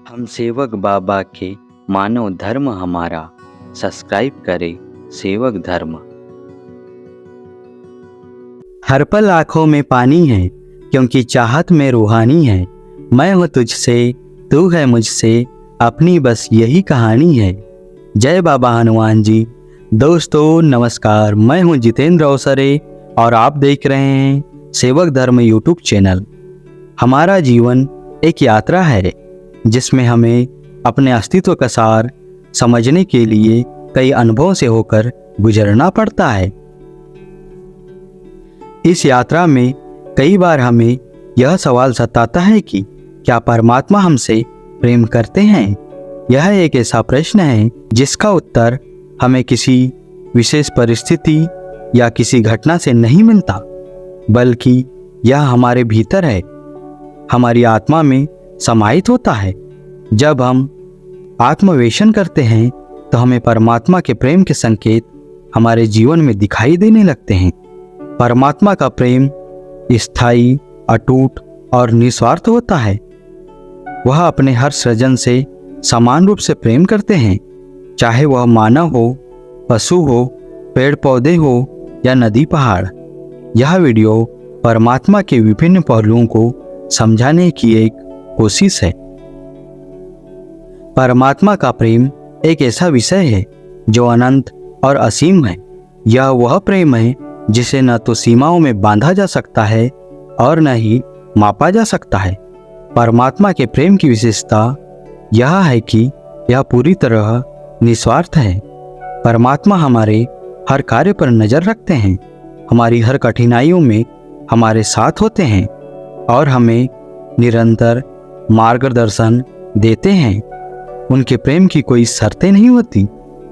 हम सेवक बाबा के मानव धर्म हमारा, सब्सक्राइब करें सेवक धर्म। हर पल आँखों में पानी है, क्योंकि चाहत में रूहानी है। मैं हूँ तुझसे, तू है मुझसे, अपनी बस यही कहानी है। जय बाबा हनुमान जी। दोस्तों नमस्कार, मैं हूँ जितेंद्र अवसरे और आप देख रहे हैं सेवक धर्म यूट्यूब चैनल। हमारा जीवन एक यात्रा है जिसमें हमें अपने अस्तित्व का सार समझने के लिए कई अनुभवों से होकर गुजरना पड़ता है। इस यात्रा में कई बार हमें यह सवाल सताता है कि क्या परमात्मा हमसे प्रेम करते हैं। यह एक ऐसा प्रश्न है जिसका उत्तर हमें किसी विशेष परिस्थिति या किसी घटना से नहीं मिलता, बल्कि यह हमारे भीतर है, हमारी आत्मा में समाहित होता है। जब हम आत्मवेशन करते हैं तो हमें परमात्मा के प्रेम के संकेत हमारे जीवन में दिखाई देने लगते हैं। परमात्मा का प्रेम स्थायी, अटूट और निस्वार्थ होता है। वह अपने हर सृजन से समान रूप से प्रेम करते हैं, चाहे वह मानव हो, पशु हो, पेड़ पौधे हो या नदी पहाड़। यह वीडियो परमात्मा के विभिन्न पहलुओं को समझाने की एक कोशिश है। परमात्मा का प्रेम एक ऐसा विषय है जो अनंत और असीम है। यह वह प्रेम है जिसे न तो सीमाओं में बांधा जा सकता है और न ही मापा जा सकता है। परमात्मा के प्रेम की विशेषता यह है कि यह पूरी तरह निस्वार्थ है। परमात्मा हमारे हर कार्य पर नजर रखते हैं, हमारी हर कठिनाइयों में हमारे साथ होते हैं और हमें निरंतर मार्गदर्शन देते हैं। उनके प्रेम की कोई शर्तें नहीं होती।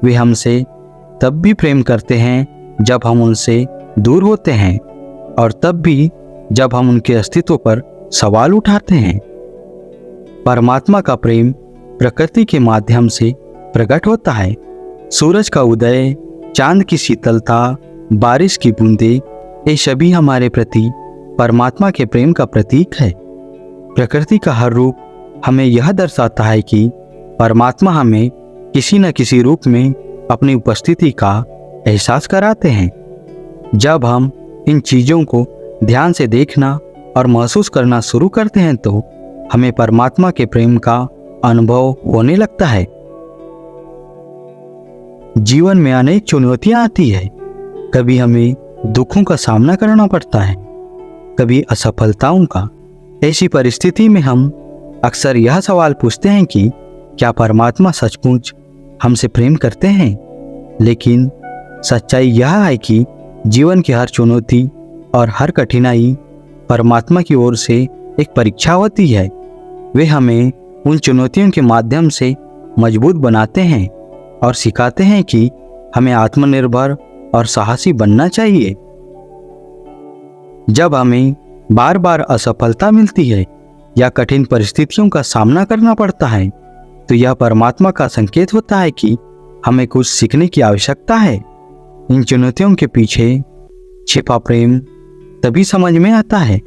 वे हमसे तब भी प्रेम करते हैं जब हम उनसे दूर होते हैं, और तब भी जब हम उनके अस्तित्व पर सवाल उठाते हैं। परमात्मा का प्रेम प्रकृति के माध्यम से प्रकट होता है। सूरज का उदय, चांद की शीतलता, बारिश की बूंदें, ये सभी हमारे प्रति परमात्मा के प्रेम का प्रतीक है। प्रकृति का हर रूप हमें यह दर्शाता है कि परमात्मा हमें किसी न किसी रूप में अपनी उपस्थिति का एहसास कराते हैं। जब हम इन चीज़ों को ध्यान से देखना और महसूस करना शुरू करते हैं तो हमें परमात्मा के प्रेम का अनुभव होने लगता है। जीवन में अनेक चुनौतियां आती है। कभी हमें दुखों का सामना करना पड़ता है, कभी असफलताओं का। ऐसी परिस्थिति में हम अक्सर यह सवाल पूछते हैं कि क्या परमात्मा सचमुच हमसे प्रेम करते हैं। लेकिन सच्चाई यह है कि जीवन की हर चुनौती और हर कठिनाई परमात्मा की ओर से एक परीक्षा होती है। वे हमें उन चुनौतियों के माध्यम से मजबूत बनाते हैं और सिखाते हैं कि हमें आत्मनिर्भर और साहसी बनना चाहिए। जब हमें बार बार असफलता मिलती है या कठिन परिस्थितियों का सामना करना पड़ता है, तो यह परमात्मा का संकेत होता है कि हमें कुछ सीखने की आवश्यकता है। इन चुनौतियों के पीछे छिपा प्रेम तभी समझ में आता है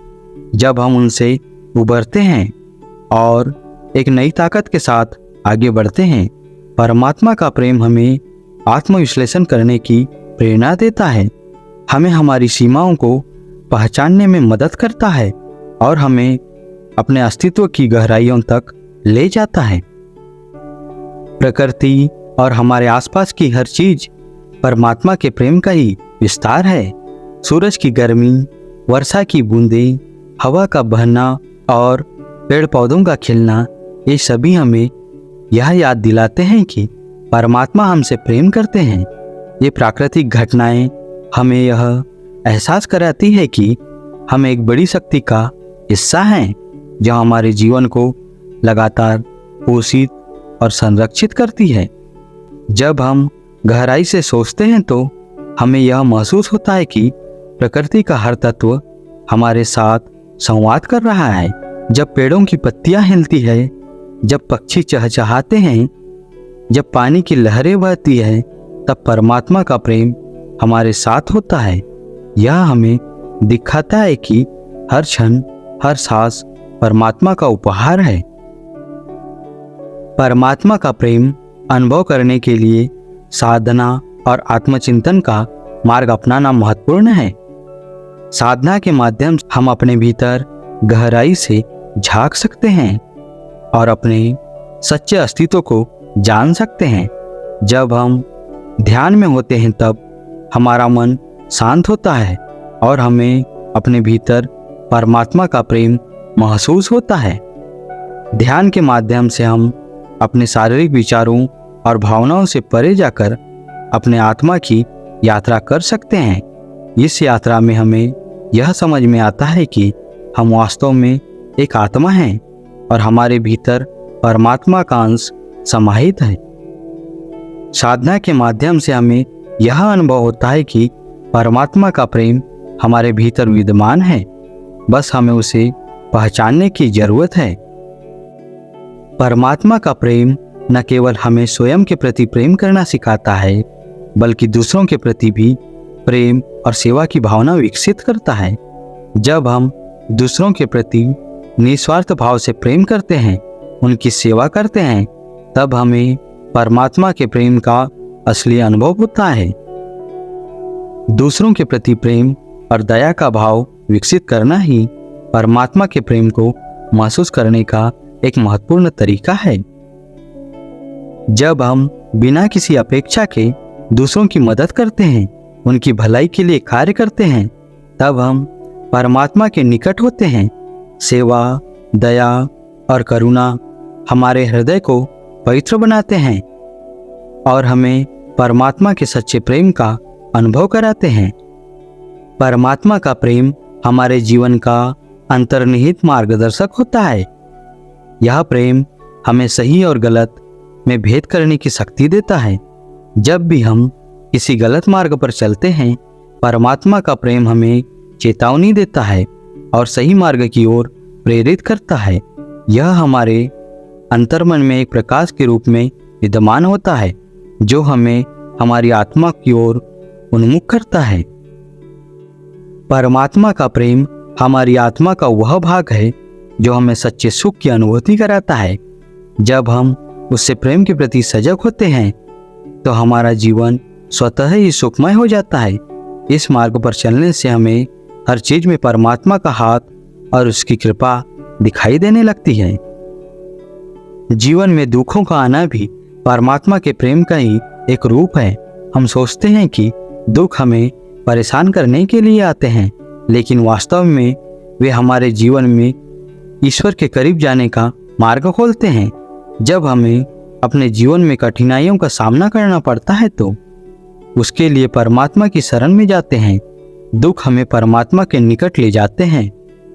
जब हम उनसे उबरते हैं और एक नई ताकत के साथ आगे बढ़ते हैं। परमात्मा का प्रेम हमें आत्मविश्लेषण करने की प्रेरणा देता है, हमें हमारी सीमाओं को पहचानने में मदद करता है और हमें अपने अस्तित्व की गहराइयों तक ले जाता है। प्रकृति और हमारे आसपास की हर चीज परमात्मा के प्रेम का ही विस्तार है। सूरज की गर्मी, वर्षा की बूंदें, हवा का बहना और पेड़ पौधों का खिलना, ये सभी हमें यह याद दिलाते हैं कि परमात्मा हमसे प्रेम करते हैं। ये प्राकृतिक घटनाएं हमें यह एहसास कराती है कि हम एक बड़ी शक्ति का हिस्सा हैं जो हमारे जीवन को लगातार पोषित और संरक्षित करती है। जब हम गहराई से सोचते हैं तो हमें यह महसूस होता है कि प्रकृति का हर तत्व हमारे साथ संवाद कर रहा है। जब पेड़ों की पत्तियां हिलती है, जब पक्षी चहचहाते हैं, जब पानी की लहरें बहती है, तब परमात्मा का प्रेम हमारे साथ होता है। यह हमें दिखाता है कि हर क्षण, हर सांस परमात्मा का उपहार है। परमात्मा का प्रेम अनुभव करने के लिए साधना और आत्मचिंतन का मार्ग अपनाना महत्वपूर्ण है। साधना के माध्यम से हम अपने भीतर गहराई से झांक सकते हैं और अपने सच्चे अस्तित्व को जान सकते हैं। जब हम ध्यान में होते हैं तब हमारा मन शांत होता है और हमें अपने भीतर परमात्मा का प्रेम महसूस होता है। ध्यान के माध्यम से हम अपने शारीरिक विचारों और भावनाओं से परे जाकर अपने आत्मा की यात्रा कर सकते हैं। इस यात्रा में हमें यह समझ में आता है कि हम वास्तव में एक आत्मा हैं और हमारे भीतर परमात्मा का अंश समाहित है। साधना के माध्यम से हमें यह अनुभव होता है कि परमात्मा का प्रेम हमारे भीतर विद्यमान है, बस हमें उसे पहचानने की जरूरत है। परमात्मा का प्रेम न केवल हमें स्वयं के प्रति प्रेम करना सिखाता है, बल्कि दूसरों के प्रति भी प्रेम और सेवा की भावना विकसित करता है। जब हम दूसरों के प्रति निस्वार्थ भाव से प्रेम करते हैं, उनकी सेवा करते हैं, तब हमें परमात्मा के प्रेम का असली अनुभव होता है। दूसरों के प्रति प्रेम और दया का भाव विकसित करना ही परमात्मा के प्रेम को महसूस करने का एक महत्वपूर्ण तरीका है। जब हम बिना किसी अपेक्षा के दूसरों की मदद करते हैं, उनकी भलाई के लिए कार्य करते हैं, तब हम परमात्मा के निकट होते हैं। सेवा, दया और करुणा हमारे हृदय को पवित्र बनाते हैं और हमें परमात्मा के सच्चे प्रेम का अनुभव कराते हैं। परमात्मा का प्रेम हमारे जीवन का अंतर्निहित मार्गदर्शक होता है। यह प्रेम हमें सही और गलत में भेद करने की शक्ति देता है। जब भी हम किसी गलत मार्ग पर चलते हैं, परमात्मा का प्रेम हमें चेतावनी देता है और सही मार्ग की ओर प्रेरित करता है। यह हमारे अंतर्मन में एक प्रकाश के रूप में विद्यमान होता है, जो हमें हमारी आत्मा की ओर उन्मुख करता है। परमात्मा का प्रेम हमारी आत्मा का वह भाग है जो हमें सच्चे सुख की अनुभूति कराता है। जब हम उससे प्रेम के प्रति सजग होते हैं, तो हमारा जीवन स्वतः ही सुखमय हो जाता है। इस मार्ग पर चलने से हमें हर चीज में परमात्मा का हाथ और उसकी कृपा दिखाई देने लगती है। जीवन में दुखों का आना भी परमात्मा के प्रेम का ही एक रूप है। हम सोचते हैं कि दुख हमें परेशान करने के लिए आते हैं, लेकिन वास्तव में वे हमारे जीवन में ईश्वर के करीब जाने का मार्ग खोलते हैं। जब हमें अपने जीवन में कठिनाइयों का सामना करना पड़ता है, तो उसके लिए परमात्मा की शरण में जाते हैं। दुख हमें परमात्मा के निकट ले जाते हैं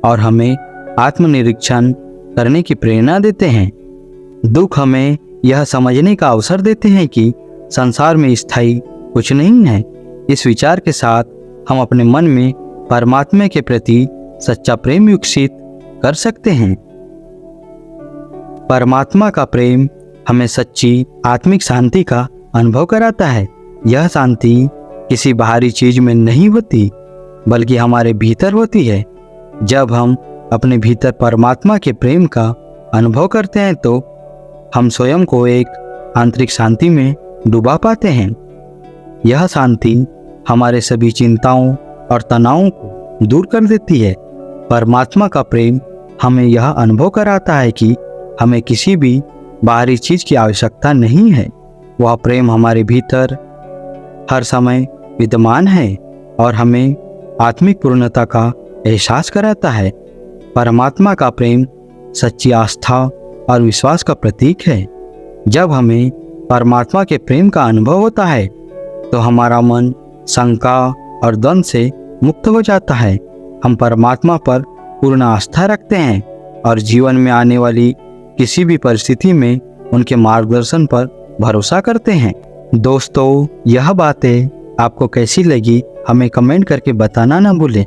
और हमें आत्मनिरीक्षण करने की प्रेरणा देते हैं। दुख हमें यह समझने का अवसर देते हैं कि संसार में स्थायी कुछ नहीं है। इस विचार के साथ हम अपने मन में परमात्मा के प्रति सच्चा प्रेम विकसित कर सकते हैं। परमात्मा का प्रेम हमें सच्ची आत्मिक शांति का अनुभव कराता है। यह शांति किसी बाहरी चीज में नहीं होती, बल्कि हमारे भीतर होती है। जब हम अपने भीतर परमात्मा के प्रेम का अनुभव करते हैं, तो हम स्वयं को एक आंतरिक शांति में डुबा पाते हैं। यह शांति हमारे सभी चिंताओं और तनावों को दूर कर देती है। परमात्मा का प्रेम हमें यह अनुभव कराता है कि हमें किसी भी बाहरी चीज की आवश्यकता नहीं है। वह प्रेम हमारे भीतर हर समय विद्यमान है और हमें आत्मिक पूर्णता का एहसास कराता है। परमात्मा का प्रेम सच्ची आस्था और विश्वास का प्रतीक है। जब हमें परमात्मा के प्रेम का अनुभव होता है, तो हमारा मन शंका और द्वंद्व से मुक्त हो जाता है। हम परमात्मा पर पूर्ण आस्था रखते हैं और जीवन में आने वाली किसी भी परिस्थिति में उनके मार्गदर्शन पर भरोसा करते हैं। दोस्तों, यह बातें आपको कैसी लगी हमें कमेंट करके बताना ना भूलें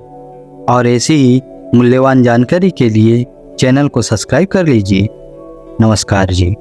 और ऐसी ही मूल्यवान जानकारी के लिए चैनल को सब्सक्राइब कर लीजिए। नमस्कार जी।